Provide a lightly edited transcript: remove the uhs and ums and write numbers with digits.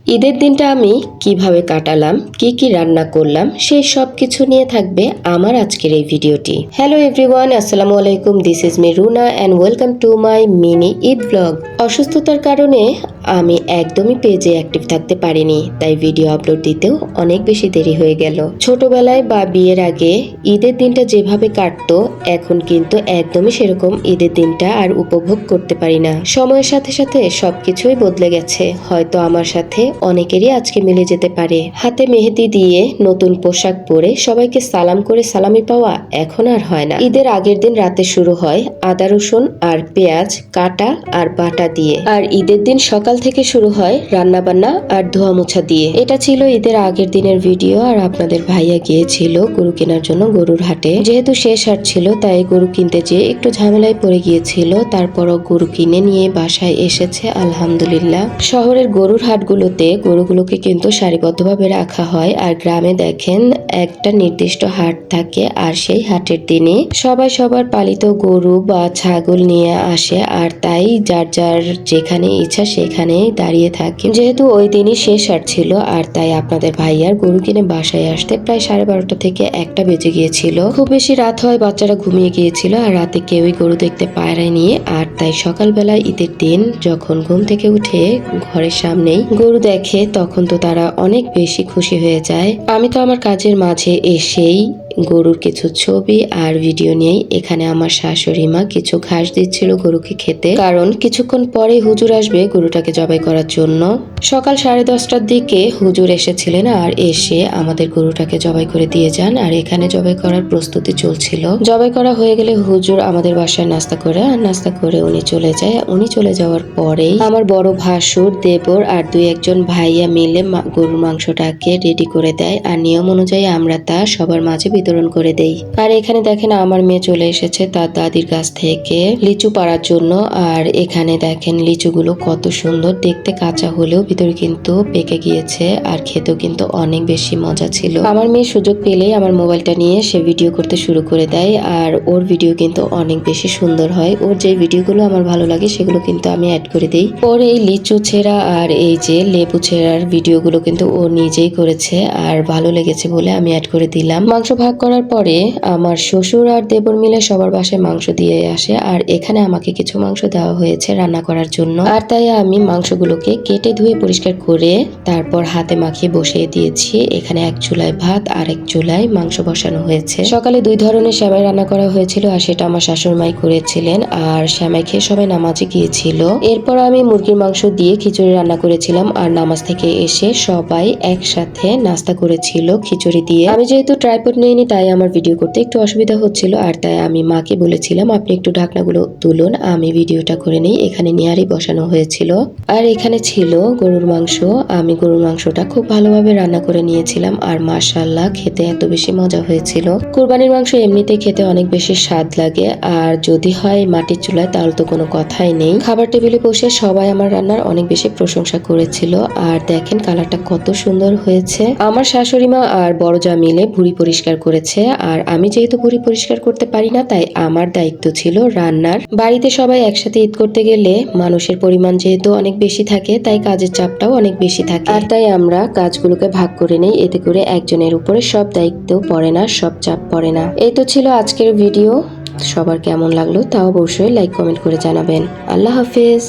ঈদের দিনটা আমি কিভাবে কাটালাম, কি কি রান্না করলাম, সেই সব কিছু নিয়ে থাকবে আমার আজকের এই ভিডিওটি। হ্যালো এভরিওয়ান, আসসালামু আলাইকুম। This is me Runa and welcome to my mini Eid blog. অসুস্থতার কারণে আমি একদমই পেজে অ্যাক্টিভ থাকতে পারিনি, তাই ভিডিও আপলোড দিতেও অনেক বেশি দেরি হয়ে গেল। ছোটবেলায় বা বিয়ের আগে ঈদের দিনটা যেভাবে কাটতো, এখন কিন্তু একদমই সেরকম ঈদের দিনটা আর উপভোগ করতে পারি না। সময়ের সাথে সাথে সবকিছুই বদলে গেছে। হয়তো আমার সাথে অনেকেরই আজকে মিলে যেতে পারে। হাতে মেহেদি দিয়ে নতুন পোশাক পরে সবাইকে সালাম করে সালামি পাওয়া এখন আর হয় না। ঈদের আগের দিন রাতে শুরু হয় আদা রসুন আর পেঁয়াজ কাটা আর বাটা দিয়ে, আর ঈদের দিন সকাল থেকে শুরু হয় রান্না বান্না আর ধোয়া মোছা দিয়ে। এটা ছিল ঈদের আগের দিনের ভিডিও। আর আপনাদের ভাইয়া গিয়েছিল গরু কেনার জন্য গরুর হাটে। যেহেতু শেষ হাট ছিল তাই গরু কিনতে যেয়ে একটু ঝামেলায় পড়ে গিয়েছিল। তারপরও গরু কিনে নিয়ে বাসায় এসেছে আলহামদুলিল্লাহ। শহরের গরুর হাটগুলোতে গরুগুলোকে কিন্তু সারিবদ্ধভাবে রাখা হয়, আর গ্রামে দেখেন একটা নির্দিষ্ট হাট থাকে, আর সেই হাটের দিনে সবাই সবার পালিত গরু বা ছাগল নিয়ে আসে, আর তাই যার যার যেখানে ইচ্ছা সেখানেই দাঁড়িয়ে থাকে। যেহেতু ওই দিনই শেষ হাট ছিল, আর তাই আপনাদের ভাইয়ার গরু কিনে বাসায় আসতে প্রায় 12:30 থেকে 1টা বেজে গিয়েছিল। খুব বেশি রাত হয়, বাচ্চারা ঘুমিয়ে গিয়েছিল, আর রাতে কেউই গরু দেখতে পারেনি। আর তাই সকালবেলা ঈদের দিন যখন ঘুম থেকে উঠে ঘরের সামনেই গরু দেখে, তখন তো তারা অনেক বেশি খুশি হয়ে যায়। আমি তো আমার কাজের মাঝে এসেই গরুর কিছু ছবি আর ভিডিও নিয়েই এখানে আমার শাশুড়ি মা কিছু ঘাস দিচ্ছিল গরুকে খেতে, কারণ কিছুক্ষণ পরেই হুজুর আসবে গরুটাকে জবাই করার জন্য। সকাল 10:30টার দিকে হুজুর এসেছিলেন, আর এসে আমাদের গরুটাকে জবাই করে দিয়ে যান। আর এখানে জবাই করার প্রস্তুতি চলছিল। জবাই করা হয়ে গেলে হুজুর আমাদের বাসায় নাস্তা করে উনি চলে যায়। উনি চলে যাওয়ার পরেই আমার বড় ভাসুর, দেবর আর 2-1জন ভাইয়া মিলে গরুর মাংসটাকে রেডি করে দেয়, আর নিয়ম অনুযায়ী আমরা তা সবার মাঝে বিতরণ করে দেই। আর এখানে দেখেন আমার মেয়ে চলে এসেছে তার দাদির কাছ থেকে লিচু পাড়ার জন্য। আর এখানে দেখেন লিচুগুলো কত সুন্দর দেখতে, কাঁচা হলেও ভিতরে কিন্তু পেকে গিয়েছে, আর খেতেও কিন্তু অনেক বেশি মজা ছিল। আমার মেয়ে সুযোগ পেলেই আমার মোবাইলটা নিয়ে সে ভিডিও করতে শুরু করে দেয়, আর ওর ভিডিও কিন্তু অনেক বেশি সুন্দর হয়। ওর যে ভিডিওগুলো আমার ভালো লাগে সেগুলো কিন্তু আমি অ্যাড করে দিই। ওর এই লিচু ছেঁড়া আর এই যে লেবু ছেঁড়ার ভিডিওগুলো কিন্তু ও নিজেই করেছে, আর ভালো লেগেছে বলে আমি অ্যাড করে দিলাম। মাংস ভাগ করার পরে আমার শ্বশুর আর দেবর মিলে সবার বাসায় মাংস দিয়ে আসে, আর এখানে আমাকে কিছু মাংস দেওয়া হয়েছে রান্না করার জন্য। আর তাই আমি মাংসগুলোকে কেটে ধুয়ে পরিষ্কার করে তারপর হাতে মাখিয়ে বসিয়ে দিয়েছি। এখানে এক চুলায় ভাত আর এক চুলায় মাংস বসানো হয়েছে। সকালে 2 ধরনের সেমাই রান্না করা হয়েছিল, আর সেটা আমার শাশুড়িমাই করেছিলেন, আর সেমাই খেয়ে সবাই নামাজে গিয়েছিল। এরপর আমি মুরগির মাংস দিয়ে খিচুড়ি রান্না করেছিলাম, আর নামাজ থেকে এসে সবাই একসাথে নাস্তা করেছিল খিচুড়ি দিয়ে। আমি যেহেতু ট্রাইপড নিইনি তাই আমার ভিডিও করতে একটু অসুবিধা হচ্ছিল, আর তাই আমি মাকে বলেছিলাম আপনি একটু ঢাকনাগুলো তুলুন, আমি ভিডিওটা করে নিই। এখানে নিয়ারি বসানো হয়েছিল, আর এখানে ছিল গরুর মাংস। আমি গরুর মাংসটা খুব ভালোভাবে রান্না করে নিয়েছিলাম, আর মাশাআল্লাহ খেতে এত বেশি মজা হয়েছিল। কুরবানির মাংস এমনিতে খেতে অনেক বেশি স্বাদ লাগে, আর যদি হয় মাটির চুলায় তাহলে তো কোনো কথাই নেই। খাবার টেবিলে বসে সবাই আমার রান্নার অনেক বেশি প্রশংসা করেছিল, আর দেখেন কালারটা কত সুন্দর হয়েছে। আমার শাশুড়ি মা আর বড় যা মিলে ভুঁড়ি পরিষ্কার করেছে, আর আমি যেহেতু ভুঁড়ি পরিষ্কার করতে পারি না তাই আমার দায়িত্ব ছিল রান্নার। বাড়িতে সবাই একসাথে ঈদ করতে গেলে মানুষের পরিমাণ যেহেতু অনেক বেশি থাকে তাই কাজের চাপটাও অনেক বেশি থাকে, আর তাই আমরা কাজগুলোকে ভাগ করে নেই। এতে করে একজনের উপরে সব দায়িত্ব পড়ে না, সব চাপ পড়ে না। এই তো ছিল আজকের ভিডিও। সবার কেমন লাগলো তা অবশ্যই লাইক কমেন্ট করে জানাবেন। আল্লাহ হাফেজ।